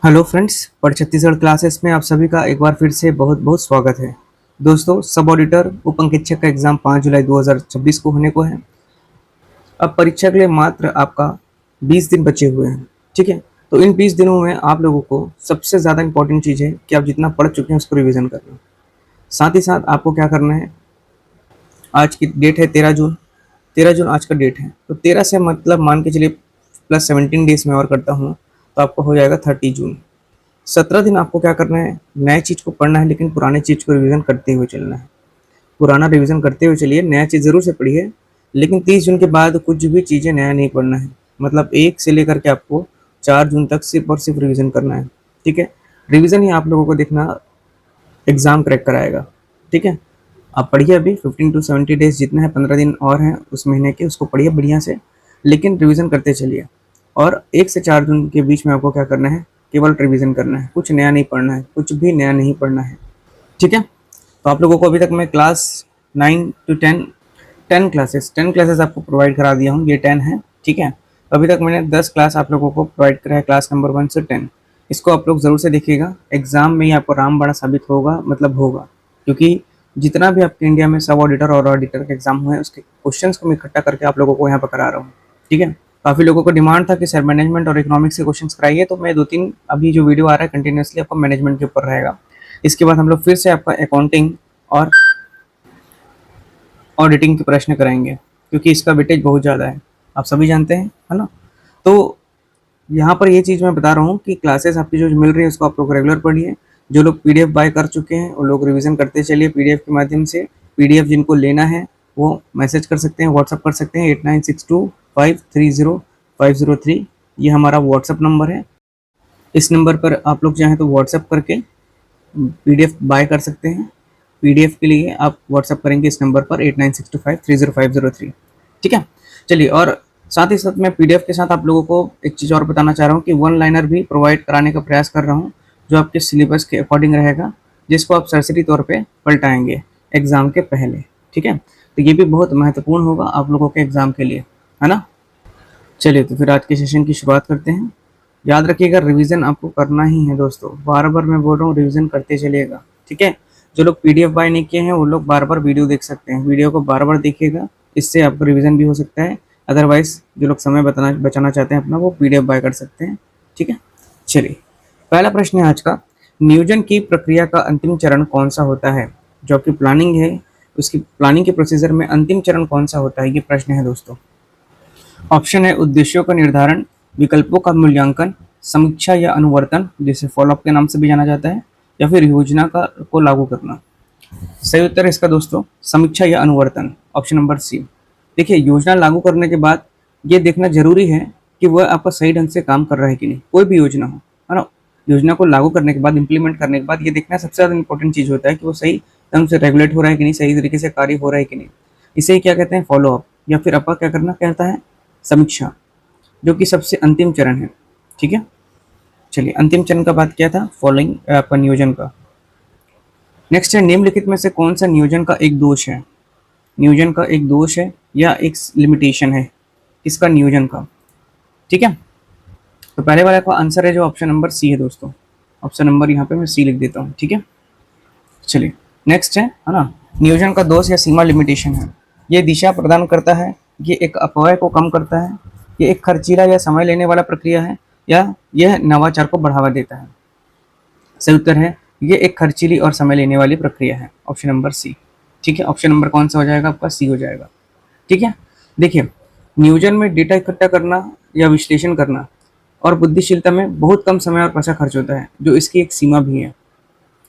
Hello friends, पर Chhattisgarh classes में आप सभी का एक बार फिर से बहुत बहुत स्वागत है। दोस्तों, सब ऑडिटर उप अंकेक्षक का एग्जाम 5 जुलाई 2026 को होने को है। अब परीक्षा के लिए मात्र आपका 20 दिन बचे हुए हैं। ठीक है, तो इन 20 दिनों में आप लोगों को सबसे ज़्यादा इंपॉर्टेंट चीज़ है कि आप जितना पढ़ चुके हैं उसको रिवीजन करना। साथ ही साथ आपको क्या करना है, आज की डेट है 13 जून। 13 जून आज का डेट है, तो 13 से मतलब मान के चलिए प्लस 17 डेज में और करता हूँ तो आपको हो जाएगा 30 जून। 17 दिन आपको क्या करना है, नए चीज़ को पढ़ना है, लेकिन पुराने चीज़ को रिवीजन करते हुए चलना है। पुराना रिवीजन करते हुए चलिए, नया चीज़ ज़रूर से पढ़िए, लेकिन 30 जून के बाद कुछ भी चीज़ें नया नहीं पढ़ना है। मतलब 1 से लेकर के आपको 4 जून तक सिर्फ और सिर्फ रिवीजन करना है। ठीक है, रिवीजन ही आप लोगों को देखना एग्ज़ाम क्रैक कराएगा। ठीक है, आप पढ़िए अभी 15 to 70 डेज जितने हैं, 15 दिन और हैं उस महीने के, उसको पढ़िए बढ़िया से, लेकिन रिवीजन करते चलिए। और 1 से 4 जून के बीच में आपको क्या करना है, केवल रिवीजन करना है, कुछ नया नहीं पढ़ना है, कुछ भी नया नहीं पढ़ना है। ठीक है, तो आप लोगों को अभी तक मैं क्लास 9 to 10 10 क्लासेस आपको प्रोवाइड करा दिया हूँ, ये 10 है। ठीक है, तो अभी तक मैंने 10 क्लास आप लोगों को प्रोवाइड करा है, क्लास नंबर 1 से 10। इसको आप लोग ज़रूर से देखिएगा, एग्जाम में ही आपको रामबाण साबित होगा, मतलब होगा, क्योंकि जितना भी आपके इंडिया में सब ऑडिटर और ऑडिटर के एग्जाम हुए हैं उसके क्वेश्चंस को मैं इकट्ठा करके आप लोगों को यहाँ पर करा रहा हूँ। ठीक है, काफ़ी लोगों को डिमांड था कि सर मैनेजमेंट और इकोनॉमिक्स के क्वेश्चंस कराइए, तो मैं 2-3 अभी जो वीडियो आ रहा है कंटिन्यूसली आपका मैनेजमेंट के ऊपर रहेगा। इसके बाद हम लोग फिर से आपका अकाउंटिंग और ऑडिटिंग के प्रश्न कराएंगे, क्योंकि इसका वेटेज बहुत ज़्यादा है, आप सभी जानते हैं, है ना। तो यहाँ पर ये चीज़ मैं बता रहा हूँ कि क्लासेस आपकी जो मिल रही है उसको आप लोग रेगुलर पढ़िए। जो लोग पीडीएफ बाय कर चुके हैं वो लोग रिवीजन करते चलिए पीडीएफ के माध्यम से। पीडीएफ जिनको लेना है वो मैसेज कर सकते हैं, व्हाट्सअप कर सकते हैं 8962530503। ये हमारा व्हाट्सअप नंबर है। इस नंबर पर आप लोग चाहें तो व्हाट्सअप करके पीडीएफ बाय कर सकते हैं। पीडीएफ के लिए आप व्हाट्सअप करेंगे इस नंबर पर 8962530503। ठीक है, चलिए। और साथ ही साथ मैं पीडीएफ के साथ आप लोगों को एक चीज़ और बताना चाह रहा हूँ कि वन लाइनर भी प्रोवाइड कराने का प्रयास कर रहा हूँ, जो आपके सिलेबस के अकॉर्डिंग रहेगा, जिसको आप सरसरी तौर पे पलटाएंगे एग्ज़ाम के पहले। ठीक है, तो ये भी बहुत महत्वपूर्ण होगा आप लोगों के एग्ज़ाम के लिए, है ना। चलिए, तो फिर आज के सेशन की शुरुआत करते हैं। याद रखिएगा, रिवीजन आपको करना ही है दोस्तों, बार बार मैं बोल रहा हूँ रिवीजन करते चलिएगा। ठीक है, जो लोग पीडीएफ बाय नहीं किए हैं वो लोग बार बार वीडियो देख सकते हैं, वीडियो को बार बार देखिएगा, इससे आपका रिवीजन भी हो सकता है। अदरवाइज जो लोग समय बचाना चाहते हैं अपना, वो पीडीएफ बाय कर सकते हैं। ठीक है, चलिए, पहला प्रश्न है आज का, नियोजन की प्रक्रिया का अंतिम चरण कौन सा होता है। जो आपकी प्लानिंग है उसकी प्लानिंग के प्रोसीजर में अंतिम चरण कौन सा होता है, ये प्रश्न है दोस्तों। ऑप्शन है उद्देश्यों का निर्धारण, विकल्पों का मूल्यांकन, समीक्षा या अनुवर्तन जिसे फॉलोअप के नाम से भी जाना जाता है, या फिर योजना का को लागू करना। सही उत्तर है इसका दोस्तों समीक्षा या अनुवर्तन, ऑप्शन नंबर सी। देखिए, योजना लागू करने के बाद ये देखना जरूरी है कि वह आपका सही ढंग से काम कर रहा है कि नहीं, कोई भी योजना हो, है ना। योजना को लागू करने के बाद, इम्प्लीमेंट करने के बाद ये देखना सबसे ज़्यादा इंपॉर्टेंट चीज़ होता है कि वो सही ढंग से रेगुलेट हो रहा है कि नहीं, सही तरीके से कार्य हो रहा है कि नहीं। इसे ही क्या कहते हैं, फॉलोअप, या फिर आपका क्या करना कहता है, समीक्षा, जो कि सबसे अंतिम चरण है। ठीक है, चलिए, अंतिम चरण का बात किया था, फॉलोइंग आपका नियोजन का। नेक्स्ट है, निम्नलिखित में से कौन सा नियोजन का एक दोष है। नियोजन का एक दोष है या एक लिमिटेशन है किसका, नियोजन का। ठीक है, तो पहले वाला का आंसर है जो ऑप्शन नंबर सी है दोस्तों। ऑप्शन नंबर यहाँ पे मैं सी लिख देता हूँ। ठीक है, चलिए, नेक्स्ट है ना, नियोजन का दोष या सीमा लिमिटेशन है, ये दिशा प्रदान करता है, ये एक अपव्यय को कम करता है, ये एक खर्चीला या समय लेने वाला प्रक्रिया है, या यह नवाचार को बढ़ावा देता है। सही उत्तर है, ये एक खर्चीली और समय लेने वाली प्रक्रिया है, ऑप्शन नंबर सी। ठीक है, ऑप्शन नंबर कौन सा हो जाएगा आपका, सी हो जाएगा। ठीक है, देखिए, नियोजन में डेटा इकट्ठा करना या विश्लेषण करना और बुद्धिशीलता में बहुत कम समय और पैसा खर्च होता है, जो इसकी एक सीमा भी है।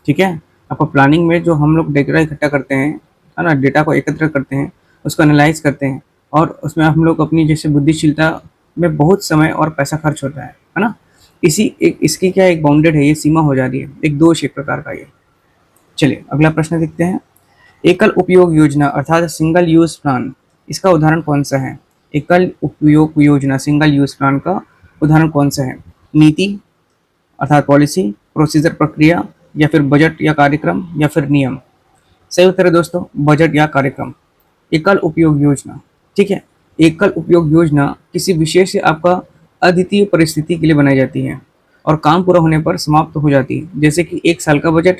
ठीक है, आपको प्लानिंग में जो हम लोग डेटा इकट्ठा करते हैं, है ना, डेटा को एकत्र करते हैं, उसको एनालाइज करते हैं, और उसमें हम लोग अपनी जैसे बुद्धिशीलता में बहुत समय और पैसा खर्च होता है ना। इसकी क्या एक बाउंडेड है, ये सीमा हो जा रही है, एक दोष एक प्रकार का ये। चलिए, अगला प्रश्न देखते हैं। एकल उपयोग योजना अर्थात सिंगल यूज प्लान, इसका उदाहरण कौन सा है। एकल उपयोग योजना, सिंगल यूज प्लान का उदाहरण कौन सा है। नीति अर्थात पॉलिसी, प्रोसीजर प्रक्रिया, या फिर बजट या कार्यक्रम, या फिर नियम। सही उत्तर है दोस्तों, बजट या कार्यक्रम। एकल उपयोग योजना, ठीक है, एकल उपयोग योजना किसी विशेष या आपका अद्वितीय परिस्थिति के लिए बनाई जाती है, और काम पूरा होने पर समाप्त हो जाती है। जैसे कि 1 साल का बजट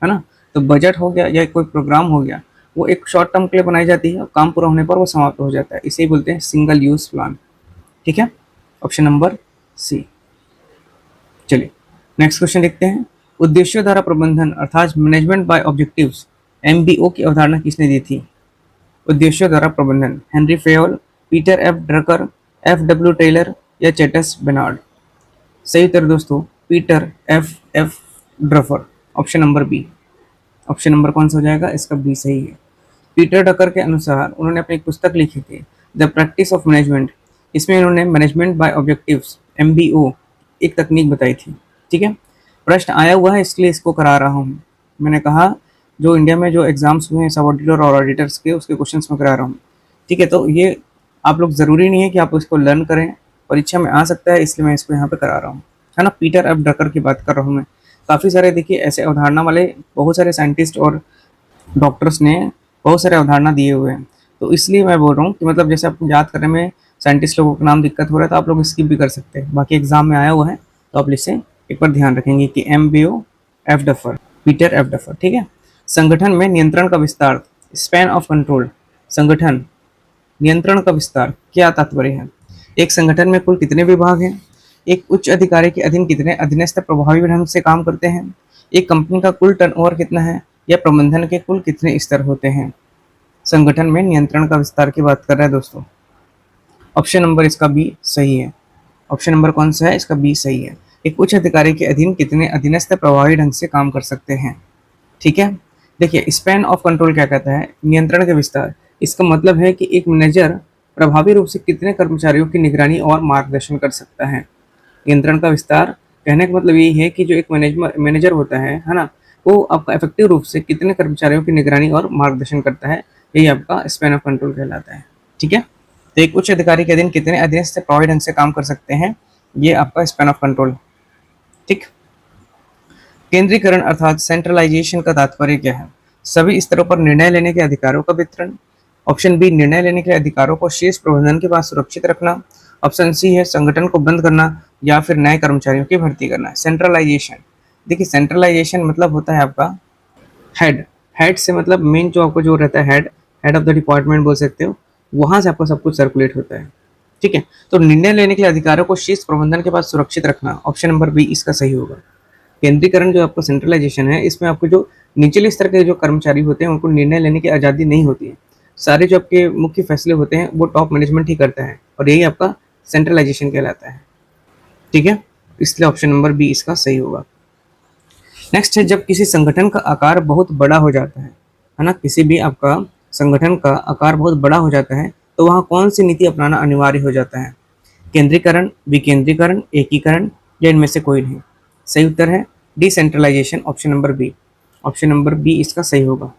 है ना, तो बजट हो गया या कोई प्रोग्राम हो गया, वो एक शॉर्ट टर्म के लिए बनाई जाती है और काम पूरा होने पर वो समाप्त हो जाता है। इसे ही बोलते हैं सिंगल यूज प्लान। ठीक है, ऑप्शन नंबर सी। चलिए नेक्स्ट क्वेश्चन देखते हैं। उद्देश्यों द्वारा प्रबंधन अर्थात मैनेजमेंट बाय ऑब्जेक्टिव्स, MBO की अवधारणा किसने दी थी? उद्देश्यों द्वारा प्रबंधन, Henri Fayol, Peter F Drucker, FW Taylor या चेटस बेनार्ड? सही उत्तर दोस्तों Peter F Drucker, option number B. Option number कौन सा हो जाएगा? इसका बी सही है। पीटर डकर के अनुसार उन्होंने अपनी एक पुस्तक लिखी थी द प्रैक्टिस ऑफ मैनेजमेंट। इसमें उन्होंने मैनेजमेंट बाय ऑब्जेक्टिव्स, MBO, एक तकनीक बताई थी। ठीक है, प्रश्न आया हुआ है इसलिए इसको करा रहा हूँ। मैंने कहा जो इंडिया में जो एग्जाम्स हुए हैं सब ऑडिटर और ऑडिटर्स के, उसके क्वेश्चंस में करा रहा हूँ। ठीक है, तो ये आप लोग ज़रूरी नहीं है कि आप इसको लर्न करें, परीक्षा में आ सकता है, इसलिए मैं इसको यहाँ पे करा रहा हूँ, है ना। पीटर एफ ड्रकर की बात कर रहा हूँ मैं। काफ़ी सारे देखिए ऐसे अवधारणा वाले बहुत सारे साइंटिस्ट और डॉक्टर्स ने बहुत सारे अवधारणा दिए हुए हैं, तो इसलिए मैं बोल रहा हूँ कि मतलब जैसे आपको याद करने में साइंटिस्ट लोगों का नाम दिक्कत हो रहा है तो आप लोग स्किप भी कर सकते हैं, बाकी एग्जाम में आया हुआ है तो आप इससे एक बार ध्यान रखेंगे कि MBO F duffer, Peter F duffer. ठीक है, संगठन में नियंत्रण का विस्तार, स्पैन ऑफ कंट्रोल, संगठन नियंत्रण का विस्तार क्या तात्पर्य है? एक संगठन में कुल कितने विभाग हैं? एक उच्च अधिकारी के अधीन कितने अधीनस्थ प्रभावी ढंग से काम करते हैं? एक कंपनी का कुल टर्नओवर कितना है? या प्रबंधन के कुल कितने स्तर होते हैं? संगठन में नियंत्रण का विस्तार की बात कर रहे हैं दोस्तों। ऑप्शन नंबर इसका बी सही है। ऑप्शन नंबर कौन सा है? इसका बी सही है। एक उच्च अधिकारी के अधीन कितने अधीनस्थ प्रभावी ढंग से काम कर सकते हैं? ठीक है, देखिए स्पैन ऑफ कंट्रोल क्या कहता है? नियंत्रण के विस्तार। इसका मतलब है कि एक मैनेजर प्रभावी रूप से कितने कर्मचारियों की निगरानी और मार्गदर्शन कर सकता है। नियंत्रण का विस्तार कहने का मतलब यही है कि जो एक मैनेजर होता है ना, वो आपका इफेक्टिव रूप से कितने कर्मचारियों की निगरानी और मार्गदर्शन करता है, यही आपका स्पैन ऑफ कंट्रोल कहलाता है। ठीक है, तो एक उच्च अधिकारी के अधीन कितने अधीनस्थ प्रभावी ढंग से काम कर सकते हैं, ये आपका स्पैन ऑफ कंट्रोल। ठीक, केंद्रीकरण अर्थात सेंट्रलाइजेशन का तात्पर्य क्या है? सभी स्तरों पर निर्णय लेने के अधिकारों का वितरण। ऑप्शन बी निर्णय लेने के अधिकारों को शीर्ष प्रबंधन के पास सुरक्षित रखना। ऑप्शन सी है संगठन को बंद करना या फिर नए कर्मचारियों की भर्ती करना। सेंट्रलाइजेशन, देखिए सेंट्रलाइजेशन मतलब होता है आपका हेड, हेड से मतलब मेन जो आपको जो रहता है हेड ऑफ द डिपार्टमेंट बोल सकते हो, वहां से आपको सब कुछ सर्कुलेट होता है। ठीक है, तो निर्णय लेने के लिए अधिकारों को शीर्ष प्रबंधन के पास सुरक्षित रखना, ऑप्शन नंबर बी इसका सही होगा। केंद्रीकरण जो आपका सेंट्रलाइजेशन है, इसमें आपको जो निचले स्तर के जो कर्मचारी होते हैं उनको निर्णय लेने की आज़ादी नहीं होती है। सारे जो आपके मुख्य फैसले होते हैं वो टॉप मैनेजमेंट ही करता है और यही आपका सेंट्रलाइजेशन कहलाता है। ठीक है, इसलिए ऑप्शन नंबर बी इसका सही होगा। नेक्स्ट है जब किसी संगठन का आकार बहुत बड़ा हो जाता है ना, किसी भी आपका संगठन का आकार बहुत बड़ा हो जाता है तो वहाँ कौन सी नीति अपनाना अनिवार्य हो जाता है? केंद्रीकरण, विकेंद्रीकरण, एकीकरण या इनमें से कोई नहीं? सही उत्तर है decentralisation, option number B. Option number B इसका सही होगा।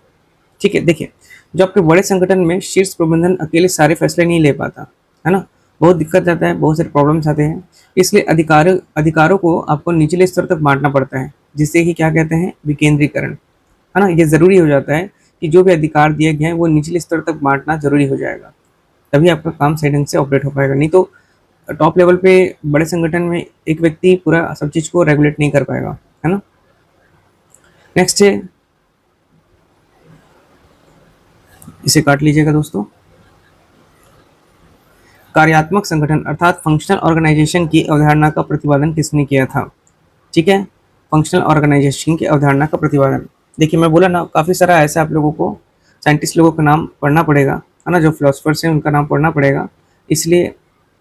ठीक है, देखिए जो आपके बड़े संगठन में शीर्ष प्रबंधन अकेले सारे फैसले नहीं ले पाता है ना, बहुत दिक्कत आता है, बहुत सारे प्रॉब्लम्स आते हैं, इसलिए अधिकारों को आपको निचले स्तर तक बांटना पड़ता है, जिससे कि क्या कहते हैं विकेंद्रीकरण, है ना। ये ज़रूरी हो जाता है कि जो भी अधिकार दिए गए हैं वो निचले स्तर तक बांटना जरूरी हो जाएगा, तभी आपका काम सही ढंग से ऑपरेट हो पाएगा। नहीं तो टॉप लेवल पे बड़े संगठन में एक व्यक्ति पूरा सब चीज़ को रेगुलेट नहीं कर पाएगा, है ना। नेक्स्ट है, इसे काट लीजिएगा दोस्तों। कार्यात्मक संगठन अर्थात फंक्शनल ऑर्गेनाइजेशन की अवधारणा का प्रतिपादन किसने किया था? ठीक है, फंक्शनल ऑर्गेनाइजेशन की अवधारणा का प्रतिपादन, देखिए मैं बोला ना काफ़ी सारा ऐसे आप लोगों को साइंटिस्ट लोगों का नाम पढ़ना पड़ेगा, है ना, जो फिलोसफर्स हैं उनका नाम पढ़ना पड़ेगा, इसलिए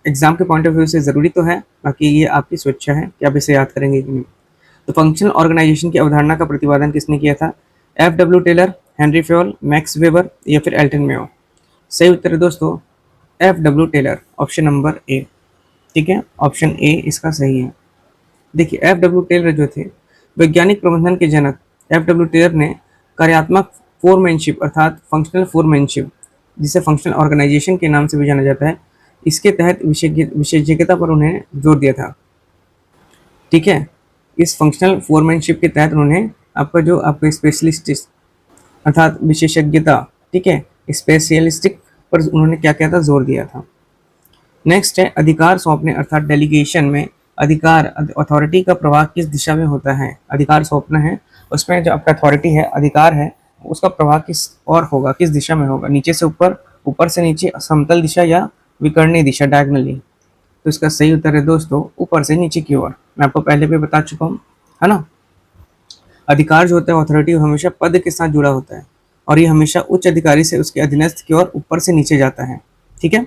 एग्जाम के पॉइंट ऑफ व्यू से ज़रूरी तो है, बाकी ये आपकी स्वेच्छा है कि आप इसे याद करेंगे कि नहीं। तो फंक्शनल ऑर्गेनाइजेशन की अवधारणा का प्रतिपादन किसने किया था? FW Taylor, Henry Fayol, Max Weber या फिर एल्टन मेयो? सही उत्तर है दोस्तों FW Taylor, option number A. ठीक है, ऑप्शन ए इसका सही है। देखिए FW टेलर जो थे वैज्ञानिक प्रबंधन के जनक, FW टेलर ने कार्यात्मक फोरमैनशिप अर्थात फंक्शनल फोरमैनशिप, जिसे फंक्शनल ऑर्गेनाइजेशन के नाम से भी जाना जाता है, इसके तहत विशेषज्ञता पर उन्हें जोर दिया था। ठीक है, इस फंक्शनल फोरमैनशिप के तहत उन्होंने आपका जो आपका स्पेशलिस्ट अर्थात विशेषज्ञता, ठीक है, स्पेशलिस्टिक पर उन्होंने क्या किया था, जोर दिया था। नेक्स्ट है अधिकार सौंपने अर्थात डेलीगेशन में अधिकार अथॉरिटी का प्रवाह किस दिशा में होता है? अधिकार सौंपना है, उसमें जो आपका अथॉरिटी है, अधिकार है, उसका प्रवाह किस और होगा, किस दिशा में होगा? नीचे से ऊपर, ऊपर से नीचे, समतल दिशा या विकर्णीय दिशा, डायगोनली? तो इसका सही उत्तर है दोस्तों ऊपर से नीचे की ओर। मैं आपको पहले भी बता चुका हूँ, है ना। अधिकार जो होता है अथॉरिटी हमेशा पद के साथ जुड़ा होता है और ये हमेशा उच्च अधिकारी से उसके अधीनस्थ की ओर ऊपर से नीचे जाता है। ठीक है,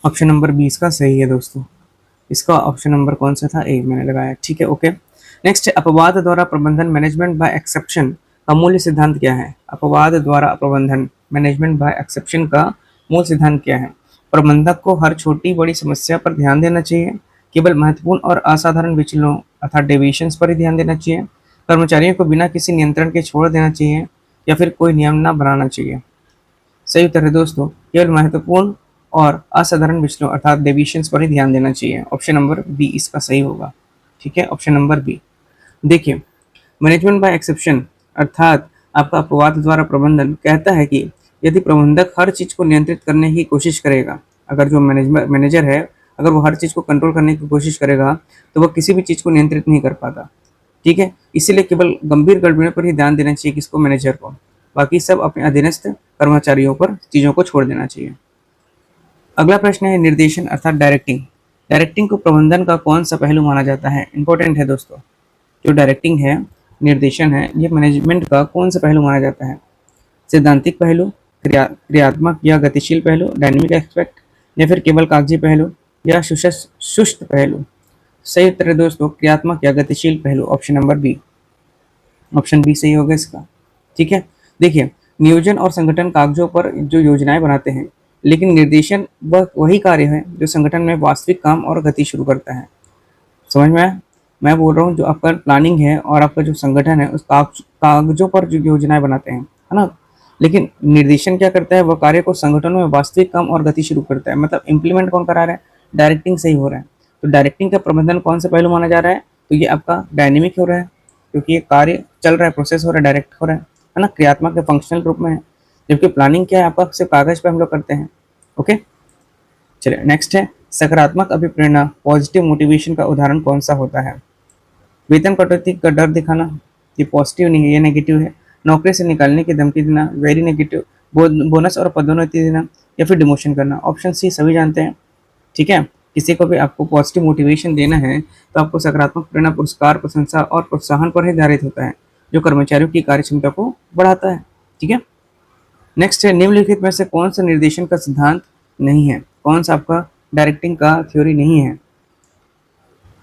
ऑप्शन नंबर 20 का सही है दोस्तों। इसका ऑप्शन नंबर कौन सा था? ए मैंने लगाया। ठीक है, ओके। नेक्स्ट, अपवाद द्वारा प्रबंधन, मैनेजमेंट बाय एक्सेप्शन का मूल सिद्धांत क्या है? अपवाद द्वारा प्रबंधन, मैनेजमेंट बाय एक्सेप्शन का मूल सिद्धांत क्या है? प्रबंधक को हर छोटी बड़ी समस्या पर ध्यान देना चाहिए, केवल महत्वपूर्ण और असाधारण विचलनों अर्थात डेविएशंस पर ही ध्यान देना चाहिए, कर्मचारियों को बिना किसी नियंत्रण के छोड़ देना चाहिए, या फिर कोई नियम ना बनाना चाहिए? सही उत्तर है दोस्तों केवल महत्वपूर्ण और असाधारण विचलनों अर्थात डेविएशंस पर ही ध्यान देना चाहिए। ऑप्शन नंबर बी इसका सही होगा। ठीक है, ऑप्शन नंबर बी। देखिए, मैनेजमेंट बाय एक्सेप्शन अर्थात आपका अपवाद द्वारा प्रबंधन कहता है कि यदि प्रबंधक हर चीज को नियंत्रित करने की कोशिश करेगा, अगर जो मैनेजर है अगर वो हर चीज को कंट्रोल करने की कोशिश करेगा तो वह किसी भी चीज को नियंत्रित नहीं कर पाता। ठीक है, इसीलिए केवल गंभीर गड़बड़ियों पर ही ध्यान देना चाहिए किसको? मैनेजर को। बाकी सब अपने अधीनस्थ कर्मचारियों पर चीजों को छोड़ देना चाहिए। अगला प्रश्न है निर्देशन अर्थात डायरेक्टिंग। डायरेक्टिंग को प्रबंधन का कौन सा पहलू माना जाता है? इंपॉर्टेंट है दोस्तों, जो डायरेक्टिंग है, निर्देशन है, ये मैनेजमेंट का कौन सा पहलू माना जाता है? सैद्धांतिक पहलू, क्रियात्मक या गतिशील पहलू, डायनेमिक एस्पेक्ट, या फिर केवल कागजी पहलू, या सुस्त पहलू? सही उत्तर है दोस्तों क्रियात्मक या गतिशील पहलू, option number B. Option B सही होगा इसका। ठीक है, देखिए, नियोजन और संगठन कागजों पर जो योजनाएं बनाते हैं, लेकिन निर्देशन वह वही कार्य है जो संगठन में वास्तविक काम और गति शुरू करता है। समझ में आया? मैं बोल रहा हूँ जो आपका प्लानिंग है और आपका जो संगठन है उस कागजों पर जो योजनाएं बनाते हैं, है ना, लेकिन निर्देशन क्या करता है? वह कार्य को संगठनों में वास्तविक काम और गति शुरू करता है। मतलब इम्प्लीमेंट कौन करा रहा है? डायरेक्टिंग सही हो रहा है। तो डायरेक्टिंग का प्रबंधन कौन सा पहलू माना जा रहा है? तो ये आपका डायनेमिक हो रहा है, क्योंकि ये कार्य चल रहा है, प्रोसेस हो रहा है, डायरेक्ट हो रहा है ना। क्रियात्मक या फंक्शनल रूप में है, जबकि प्लानिंग क्या है आपका सिर्फ कागज पे हम लोग करते हैं। ओके, चलिए नेक्स्ट है सकारात्मक अभिप्रेरणा, पॉजिटिव मोटिवेशन का उदाहरण कौन सा होता है? वेतन कटौती का डर दिखाना, ये पॉजिटिव नहीं है, ये नेगेटिव है। नौकरी से निकालने की धमकी देना, वेरी नेगेटिव। बोनस और पदोन्नति देना, या फिर डिमोशन करना? ऑप्शन सी सभी जानते हैं। ठीक है, किसी को भी आपको पॉजिटिव मोटिवेशन देना है तो आपको सकारात्मक प्रेरणा, पुरस्कार, प्रशंसा और प्रोत्साहन पर ही आधारित होता है, जो कर्मचारियों की कार्यक्षमता को बढ़ाता है। ठीक है, नेक्स्ट है निम्नलिखित में से कौन सा निर्देशन का सिद्धांत नहीं है? कौन सा आपका डायरेक्टिंग का थ्योरी नहीं है?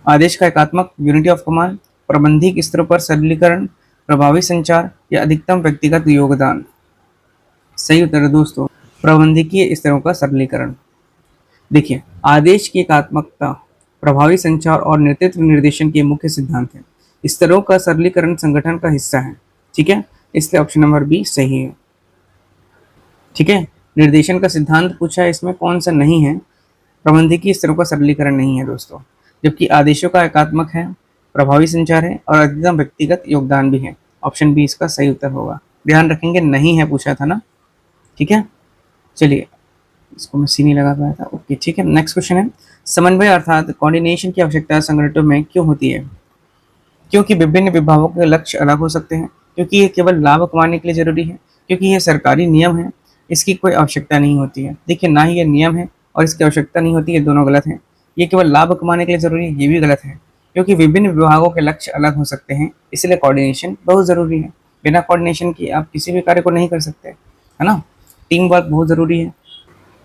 आदेश का एकात्मक, यूनिटी ऑफ कमांड, प्रबंधिक स्तरों पर सरलीकरण, प्रभावी संचार, या अधिकतम व्यक्तिगत योगदान? सही उत्तर है दोस्तों प्रबंधकीय स्तरों का सरलीकरण। देखिए, आदेश की एकात्मकता, प्रभावी संचार और नेतृत्व निर्देशन के मुख्य सिद्धांत हैं। स्तरों का सरलीकरण संगठन का हिस्सा है। ठीक है, इसलिए ऑप्शन नंबर बी सही है। ठीक है, निर्देशन का सिद्धांत पूछा है, इसमें कौन सा नहीं है? प्रबंधकीय स्तरों का सरलीकरण नहीं है दोस्तों, जबकि आदेशों का एकात्मक है, प्रभावी संचार है और अधिकतम व्यक्तिगत योगदान भी है। ऑप्शन बी इसका सही उत्तर होगा। ध्यान रखेंगे नहीं है पूछा था ना। ठीक है, चलिए इसको मैं सी नहीं लगा पाया था। ओके, ठीक है, नेक्स्ट क्वेश्चन है समन्वय अर्थात कोऑर्डिनेशन की आवश्यकता संगठनों में क्यों होती है? क्योंकि विभिन्न विभागों के लक्ष्य अलग हो सकते हैं, क्योंकि ये केवल लाभ कमाने के लिए जरूरी है, क्योंकि ये सरकारी नियम है, इसकी कोई आवश्यकता नहीं होती है। देखिए, ना ही ये नियम है और इसकी आवश्यकता नहीं होती है, दोनों गलत है। ये केवल लाभ कमाने के लिए जरूरी है, ये भी गलत है। क्योंकि विभिन्न विभागों के लक्ष्य अलग हो सकते हैं, इसलिए कोऑर्डिनेशन बहुत जरूरी है। बिना कोऑर्डिनेशन के आप किसी भी कार्य को नहीं कर सकते, है ना। टीम वर्क बहुत जरूरी है,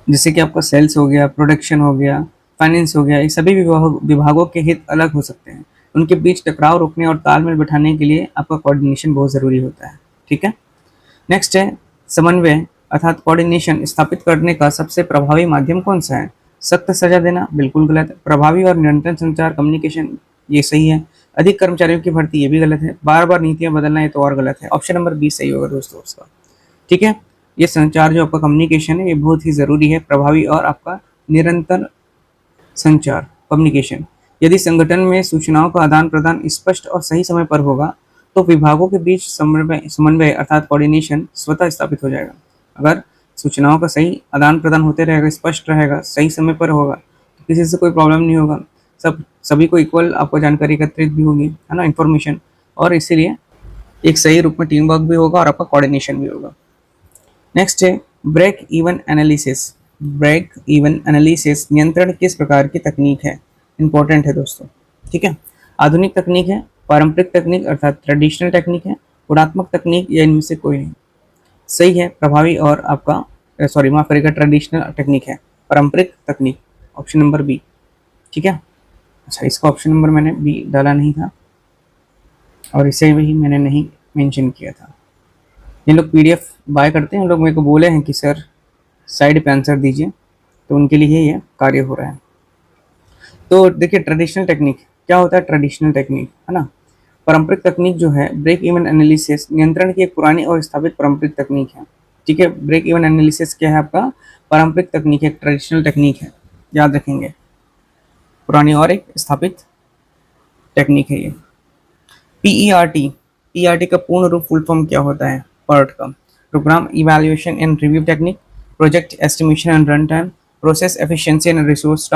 जैसे कि आपका सेल्स हो गया, प्रोडक्शन हो गया, फाइनेंस हो गया, ये सभी विभागों के हित अलग हो सकते हैं। उनके बीच टकराव रोकने और तालमेल बैठाने के लिए आपका कोऑर्डिनेशन बहुत ज़रूरी होता है। ठीक है, नेक्स्ट है समन्वय अर्थात कोऑर्डिनेशन स्थापित करने का सबसे प्रभावी माध्यम कौन सा है? सख्त सजा देना बिल्कुल गलत है। प्रभावी और निरंतर संचार, कम्युनिकेशन, ये सही है। अधिक कर्मचारियों की भर्ती, ये भी गलत है। बार बार नीतियां बदलना, ये तो और गलत है। ऑप्शन नंबर बी सही होगा दोस्तों उसका। ठीक है, ये संचार जो आपका कम्युनिकेशन है ये बहुत ही ज़रूरी है, प्रभावी और आपका निरंतर संचार, कम्युनिकेशन। यदि संगठन में सूचनाओं का आदान प्रदान स्पष्ट और सही समय पर होगा तो विभागों के बीच समन्वय अर्थात कोऑर्डिनेशन स्वतः स्थापित हो जाएगा। अगर सूचनाओं का सही आदान प्रदान होते रहेगा, स्पष्ट रहेगा, सही समय पर होगा, तो किसी से कोई प्रॉब्लम नहीं होगा, सब सभी को इक्वल आपको जानकारी एकत्रित भी होगी, है ना, इन्फॉर्मेशन, और इसीलिए एक सही रूप में टीम वर्क भी होगा और आपका कोऑर्डिनेशन भी होगा। नेक्स्ट है break even analysis. Break even analysis नियंत्रण किस प्रकार की तकनीक है? इंपॉर्टेंट है दोस्तों, ठीक है। आधुनिक तकनीक है, पारंपरिक तकनीक अर्थात ट्रेडिशनल टेक्निक है, गुणात्मक तकनीक, या इनमें से कोई नहीं? सही है प्रभावी और आपका सॉरी माफ करिएगा ट्रेडिशनल टेक्निक है, पारंपरिक तकनीक, ऑप्शन नंबर बी, ठीक है। अच्छा, इसका ऑप्शन नंबर मैंने बी डाला नहीं था और इसे भी मैंने नहीं मेंशन किया था। जिन लोग पीडीएफ बाय करते हैं उन लोग मेरे को बोले हैं कि सर साइड पे आंसर दीजिए, तो उनके लिए ये कार्य हो रहा है। तो देखिए ट्रेडिशनल टेक्निक क्या होता है? ट्रेडिशनल टेक्निक, है ना। पारंपरिक तकनीक जो है ब्रेक इवन एनालिसिस नियंत्रण की एक पुरानी और स्थापित पारंपरिक तकनीक है, ठीक है। ब्रेक इवन एनालिसिस क्या है? आपका पारंपरिक तकनीक है, ट्रेडिशनल टेक्निक है, याद रखेंगे, पुरानी और एक स्थापित टेक्निक है ये। पीईआरटी, पीईआरटी का पूर्ण रूप फुल फॉर्म क्या होता है? पर्ट का programme evaluation and review technique, project estimation and run time, process efficiency and resource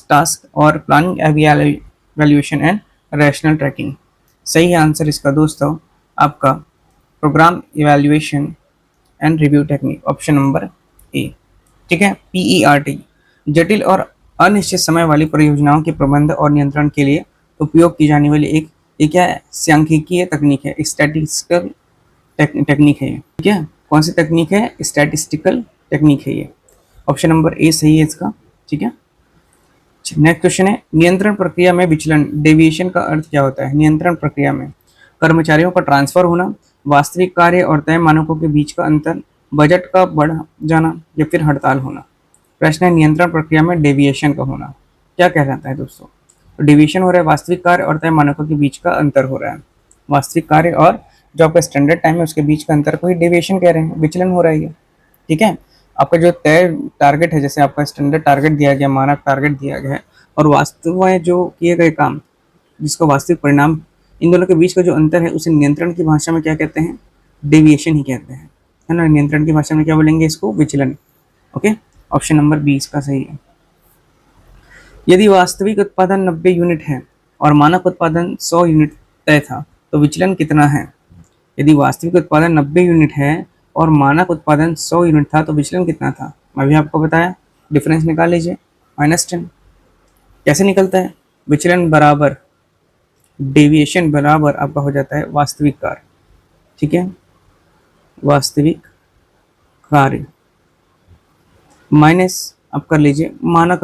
task, और planning evaluation and rational tracking. सही आंसर इसका दोस्तों आपका programme evaluation and review technique, option number A, ठीक है। पीईआरटी जटिल और अनिश्चित समय वाली परियोजनाओं के प्रबंध और नियंत्रण के लिए उपयोग की जाने वाली एक क्या है? सांख्यिकीय तकनीक है, स्टैटिस्टिकल टेक्निक है ये, ठीक है। कौन सी तकनीक है? स्टैटिस्टिकल टेक्निक है ये, ऑप्शन नंबर ए सही है इसका, ठीक है। नेक्स्ट क्वेश्चन है नियंत्रण प्रक्रिया में विचलन, डेविएशन का अर्थ क्या होता है? नियंत्रण प्रक्रिया में कर्मचारियों का ट्रांसफर होना, वास्तविक कार्य और तय मानकों के बीच का अंतर, बजट का बढ़ जाना, या फिर हड़ताल होना। प्रश्न है नियंत्रण प्रक्रिया में डेविएशन का होना क्या कहलाता है दोस्तों? तो डेविएशन हो रहा है वास्तविक कार्य और तय मानकों के बीच का अंतर हो रहा है। वास्तविक कार्य और जो आपका स्टैंडर्ड टाइम है उसके बीच का अंतर को ही डेविएशन कह रहे हैं, विचलन हो रहा है ये, ठीक है। आपका जो तय टारगेट है, जैसे आपका स्टैंडर्ड टारगेट दिया गया, मानक टारगेट दिया गया है, और वास्तव में जो किए गए काम जिसका वास्तविक परिणाम, इन दोनों के बीच का जो अंतर है उसे नियंत्रण की भाषा में क्या कहते हैं? डेविएशन ही कहते हैं, है ना। नियंत्रण की भाषा में क्या बोलेंगे इसको? विचलन, ओके। ऑप्शन नंबर बी इसका सही है। यदि वास्तविक उत्पादन 90 यूनिट है और मानक उत्पादन 100 यूनिट तय था तो विचलन कितना है? यदि वास्तविक उत्पादन 90 यूनिट है और मानक उत्पादन 100 यूनिट था तो विचलन कितना था? मैं भी आपको बताया, डिफरेंस निकाल लीजिए, -10। कैसे निकलता है? विचलन बराबर डेविएशन बराबर आपका हो जाता है वास्तविक कार्य, ठीक है। वास्तविक कार्य माइनस आप कर लीजिए मानक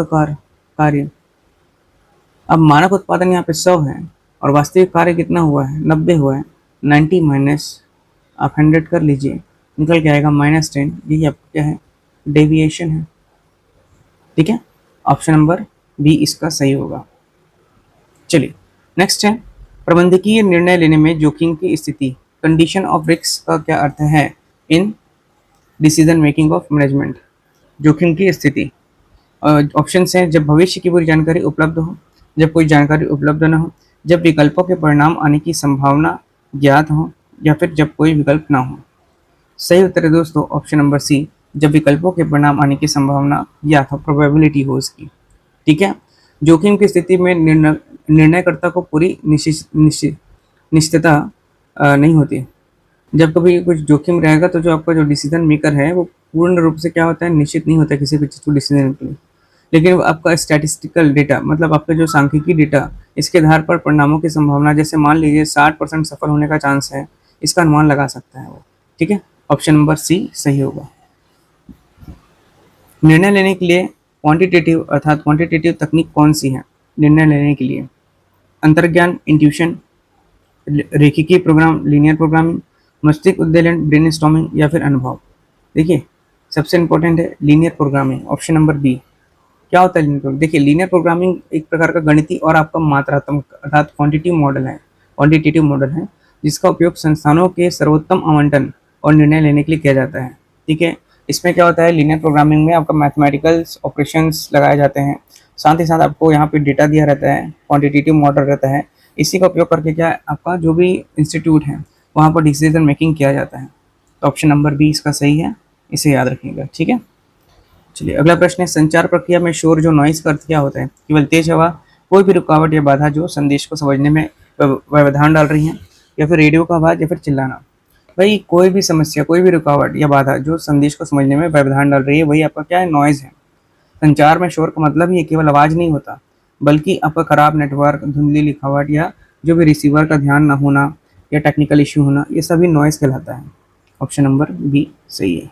कार्य। अब मानक उत्पादन यहाँ पे 100 है और वास्तविक कार्य कितना हुआ है? 90 हुआ है। 90 माइनस आप 100 कर लीजिए, निकल के आएगा -10। यही आपका क्या है? डेविएशन है, ठीक है। ऑप्शन नंबर बी इसका सही होगा। चलिए नेक्स्ट है प्रबंधकीय निर्णय लेने में जोखिम की स्थिति, कंडीशन ऑफ रिस्क का क्या अर्थ है in decision making of management? जोखिम की स्थिति ऑप्शन हैं जब भविष्य की पूरी जानकारी उपलब्ध हो, जब कोई जानकारी उपलब्ध न हो, जब विकल्पों के परिणाम आने की संभावना ज्ञात हो, या फिर जब कोई विकल्प ना हो। सही उत्तर है दोस्तों ऑप्शन नंबर सी, जब विकल्पों के परिणाम आने की संभावना ज्ञात हो, प्रोबेबिलिटी हो उसकी, ठीक है। जोखिम की स्थिति में निर्णयकर्ता को पूरी निश्चितता नहीं होती। जब कभी कुछ जोखिम रहेगा तो जो आपका जो डिसीजन मेकर है वो पूर्ण रूप से क्या होता है? निश्चित नहीं होता किसी भी चीज़ को डिसीजन के लिए। लेकिन आपका स्टैटिस्टिकल डेटा मतलब आपका जो सांख्यिकी डेटा, इसके आधार पर परिणामों की संभावना, जैसे मान लीजिए 60% सफल होने का चांस है, इसका अनुमान लगा सकता है वो, ठीक है। ऑप्शन नंबर सी सही होगा। निर्णय लेने के लिए क्वांटिटेटिव अर्थात क्वांटिटेटिव तकनीक कौन सी है निर्णय लेने के लिए? अंतर्ज्ञान, इंट्यूशन, रेखीय प्रोग्राम, लीनियर प्रोग्रामिंग, मस्तिष्क उद्दीलन, ब्रेनस्टॉर्मिंग, या फिर अनुभव। देखिए सबसे इंपॉर्टेंट है linear programming, option number B. क्या होता है लीनियर प्रोग्रामिंग? देखिए लीनियर प्रोग्रामिंग एक प्रकार का गणितीय और आपका मात्रात्मक अर्थात क्वांटिटेटिव मॉडल है जिसका उपयोग संस्थानों के सर्वोत्तम आवंटन और निर्णय लेने के लिए किया जाता है, ठीक है। इसमें क्या होता है लीनियर प्रोग्रामिंग में आपका मैथमेटिकल ऑपरेशंस लगाए जाते हैं, साथ ही साथ आपको यहाँ पे डेटा दिया रहता है, क्वांटिटेटिव मॉडल रहता है, इसी का उपयोग करके क्या आपका जो भी इंस्टीट्यूट है वहाँ पर डिसीजन मेकिंग किया जाता है। तो ऑप्शन नंबर बी इसका सही है, इसे याद रखिएगा, ठीक है। चलिए अगला प्रश्न है संचार प्रक्रिया में शोर जो नॉइस का अर्थ क्या होता है? केवल तेज हवा, कोई भी रुकावट या बाधा जो संदेश को समझने में व्यवधान डाल रही है, या फिर रेडियो का आवाज या फिर चिल्लाना। भाई कोई भी समस्या, कोई भी रुकावट या बाधा जो संदेश को समझने में व्यवधान डाल रही है, वही आपका क्या है, नॉइज है। संचार में शोर का मतलब ही केवल आवाज नहीं होता, बल्कि आपका खराब नेटवर्क, धुंधली लिखावट या जो भी रिसीवर का ध्यान न होना या टेक्निकल इश्यू होना, ये सभी नॉइज कहलाता है। ऑप्शन नंबर बी सही है।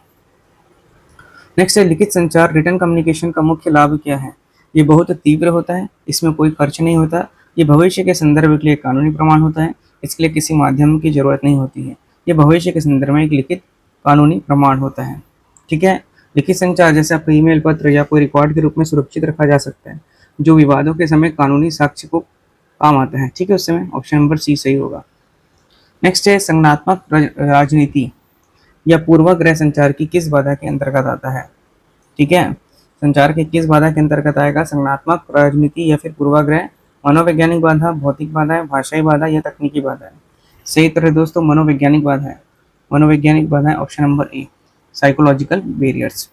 नेक्स्ट है लिखित संचार, रिटन कम्युनिकेशन का मुख्य लाभ क्या है? ये बहुत तीव्र होता है, इसमें कोई खर्च नहीं होता, ये भविष्य के संदर्भ के लिए कानूनी प्रमाण होता है, इसके लिए किसी माध्यम की जरूरत नहीं होती है। ये भविष्य के संदर्भ में एक लिखित कानूनी प्रमाण होता है। ठीक है, लिखित संचार जैसे आपका ईमेल, पत्र या कोई रिकॉर्ड के रूप में सुरक्षित रखा जा सकता है, जो विवादों के समय कानूनी साक्ष्य को काम आता है। ठीक है, उस समय ऑप्शन नंबर सी सही होगा। नेक्स्ट है संज्ञानात्मक राजनीति या पूर्वाग्रह संचार की किस बाधा के अंतर्गत आता है? ठीक है, संचार के किस बाधा के अंतर्गत आएगा? संज्ञानात्मक राजनीति या फिर पूर्वाग्रह, मनोवैज्ञानिक बाधा, भौतिक बाधा है, भाषाई बाधा या तकनीकी बाधा है? सही उत्तर है दोस्तों मनोवैज्ञानिक बाधा है। मनोवैज्ञानिक बाधा है ऑप्शन नंबर ए, साइकोलॉजिकल बैरियर्स।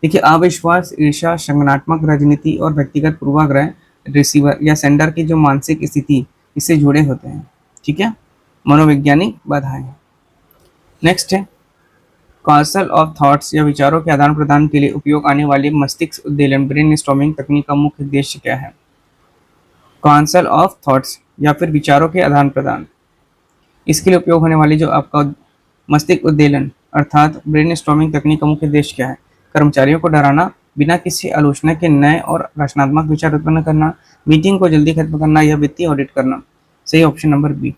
देखिए अविश्वास, ईर्ष्या, संज्ञानात्मक राजनीति और व्यक्तिगत पूर्वाग्रह रिसीवर या सेंडर की जो मानसिक स्थिति इससे जुड़े होते हैं। ठीक है, मनोवैज्ञानिक बाधाएं। नेक्स्ट है काउंसिल ऑफ थॉट्स या विचारों के आदान प्रदान के लिए उपयोग आने वाली मस्तिष्क उद्दीलन ब्रेनस्टॉर्मिंग तकनीक का मुख्य उद्देश्य क्या है? काउंसिल ऑफ थॉट्स या फिर विचारों के आदान प्रदान, इसके लिए उपयोग होने वाली जो आपका मस्तिष्क उद्दीलन अर्थात ब्रेनस्टॉर्मिंग तकनीक का मुख्य उद्देश्य क्या है? कर्मचारियों को डराना, बिना किसी आलोचना के नए और रचनात्मक विचार उत्पन्न करना, मीटिंग को जल्दी खत्म करना या वित्तीय ऑडिट करना। सही ऑप्शन नंबर बी,